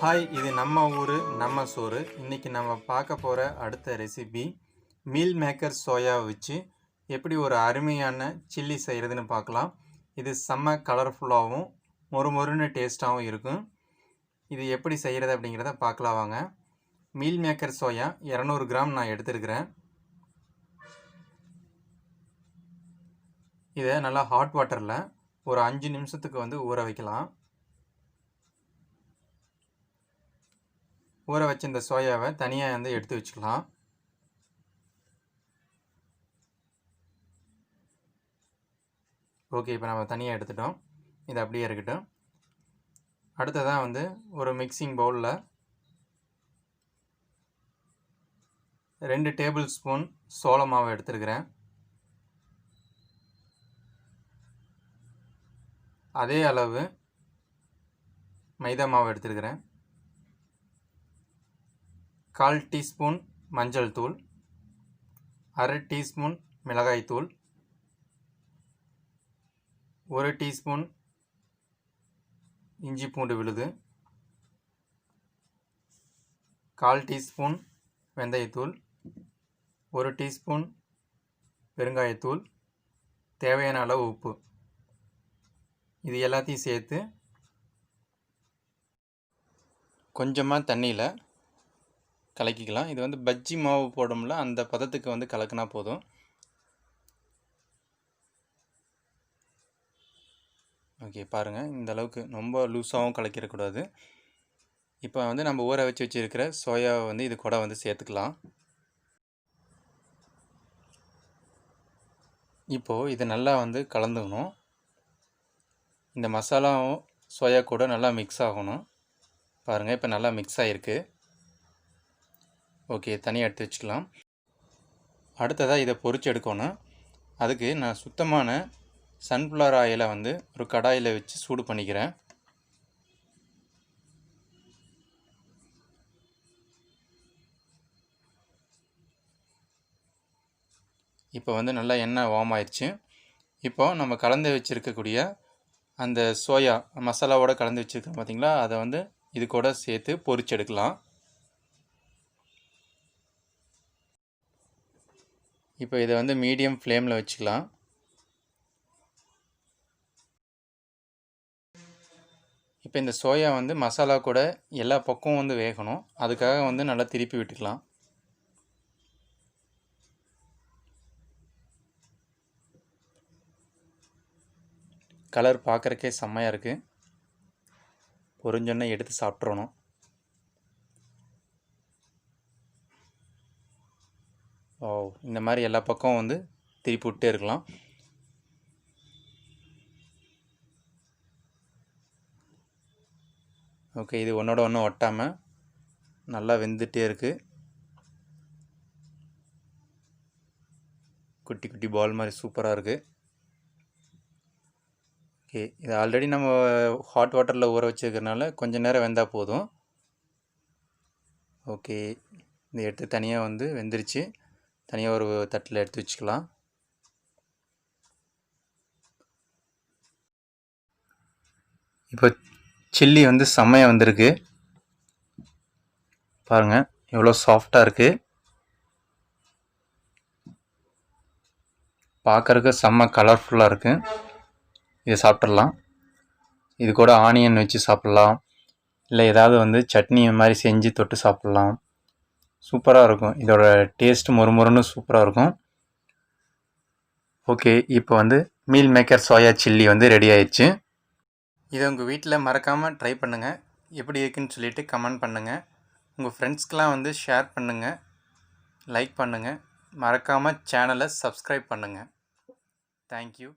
Hi, இது நம்ம ஊர் நம்ம சோறு. இன்றைக்கி நம்ம பார்க்க போகிற அடுத்த ரெசிபி மீல் மேக்கர் சோயா வச்சு எப்படி ஒரு அருமையான சில்லி செய்கிறதுன்னு பார்க்கலாம். இது செம்ம கலர்ஃபுல்லாகவும் மொறுமொறுன்னு டேஸ்ட்டாகவும் இருக்கும். இது எப்படி செய்கிறது அப்படிங்கிறத பார்க்கலாம் வாங்க. மீல் மேக்கர் சோயா 200 கிராம் நான் எடுத்துருக்கிறேன். இதை நல்லா ஹாட் வாட்டரில் ஒரு 5 நிமிஷத்துக்கு ஊற வைக்கலாம். ஊற வச்ச இந்த சோயாவை தனியாக எடுத்து வச்சுக்கலாம். ஓகே, இப்போ நம்ம தனியாக எடுத்துட்டோம். இது அப்படியே இருக்கட்டும். அடுத்ததாக ஒரு மிக்சிங் பவுலில் 2 டேபிள் ஸ்பூன் சோள மாவு எடுத்துருக்கிறேன். அதே அளவு மைதா மாவு எடுத்துருக்கிறேன். 1/4 டீஸ்பூன் மஞ்சள் தூள், 1/2 டீஸ்பூன் மிளகாய் தூள், 1 டீஸ்பூன் இஞ்சி பூண்டு விழுது, 1/4 டீஸ்பூன் வெந்தயத்தூள், 1 டீஸ்பூன் பெருங்காயத்தூள், தேவையான அளவு உப்பு. இது எல்லாத்தையும் சேர்த்து கொஞ்சமாக தண்ணியில் கலக்கிக்கலாம். இது பஜ்ஜி மாவு போடும்ல, அந்த பதத்துக்கு கலக்கினா போதும். ஓகே, பாருங்கள், இந்த அளவுக்கு ரொம்ப லூஸாகவும் கலக்கிடக்கூடாது. இப்போ நம்ம ஊற வச்சுருக்கிற சோயாவை இது கூட சேர்த்துக்கலாம். இப்போது இது நல்லா கலந்துக்கணும். இந்த மசாலாவும் சோயா கூட நல்லா மிக்ஸ் ஆகணும். பாருங்கள், இப்போ நல்லா மிக்ஸ் ஆகிருக்கு. ஓகே, தனியாக எடுத்து வச்சுக்கலாம். அடுத்ததாக இதை பொரிச்சு எடுக்கணும். அதுக்கு நான் சுத்தமான சன்ஃப்ளவர் ஆயிலை ஒரு கடாயில் வச்சு சூடு பண்ணிக்கிறேன். இப்போ நல்லா எண்ணெய் வார்ம் ஆயிடுச்சு. இப்போ நம்ம கலந்து வச்சுருக்கக்கூடிய அந்த சோயா மசாலாவோடு கலந்து வச்சுருக்கோம் பார்த்திங்களா, அதை இது கூட சேர்த்து பொரிச்சு எடுக்கலாம். இப்போ இதை மீடியம் ஃப்ளேமில் வச்சுக்கலாம். இப்போ இந்த சோயா மசாலா கூட எல்லா பக்கமும் வேகணும். அதுக்காக நல்லா திருப்பி விட்டுக்கலாம். கலர் பார்க்குறக்கே செம்மையாக இருக்குது. பொரிஞ்சோன்னே எடுத்து சாப்பிட்றணும். ஓ, இந்த மாதிரி எல்லா பக்கம் திருப்பி விட்டே இருக்கலாம். ஓகே, இது ஒன்றோட ஒன்று ஒட்டாமல் நல்லா வெந்துகிட்டே இருக்குது. குட்டி குட்டி பால் மாதிரி சூப்பராக இருக்குது. ஓகே, இது ஆல்ரெடி நம்ம ஹாட் வாட்டரில் ஊற வச்சுருக்கிறதுனால கொஞ்சம் நேரம் வெந்தால் போதும். ஓகே, இந்த எடுத்து தனியாக வெந்துருச்சு. தனியாக ஒரு தட்டில் எடுத்து வச்சுக்கலாம். இப்போ சில்லி செம்மையாக வந்திருக்கு. பாருங்கள், எவ்வளோ சாஃப்டாக இருக்குது. பார்க்குறக்கு செம்ம கலர்ஃபுல்லாக இருக்குது. இதை சாப்பிட்றலாம். இது கூட ஆனியன் வச்சு சாப்பிட்லாம், இல்லை ஏதாவது சட்னி மாதிரி செஞ்சு தொட்டு சாப்பிட்லாம். சூப்பராக இருக்கும். இதோட டேஸ்ட் மொறுமொறுன்னு சூப்பராக இருக்கும். ஓகே, இப்போ meal maker soya chilli ready ஆயிடுச்சு. இதை உங்கள் வீட்டில் மறக்காமல் ட்ரை பண்ணுங்கள். எப்படி இருக்குன்னு சொல்லிவிட்டு கமெண்ட் பண்ணுங்கள். உங்கள் ஃப்ரெண்ட்ஸ்க்கெலாம் ஷேர் பண்ணுங்கள், லைக் பண்ணுங்கள். மறக்காமல் சேனலை சப்ஸ்கிரைப் பண்ணுங்கள். தேங்க்யூ.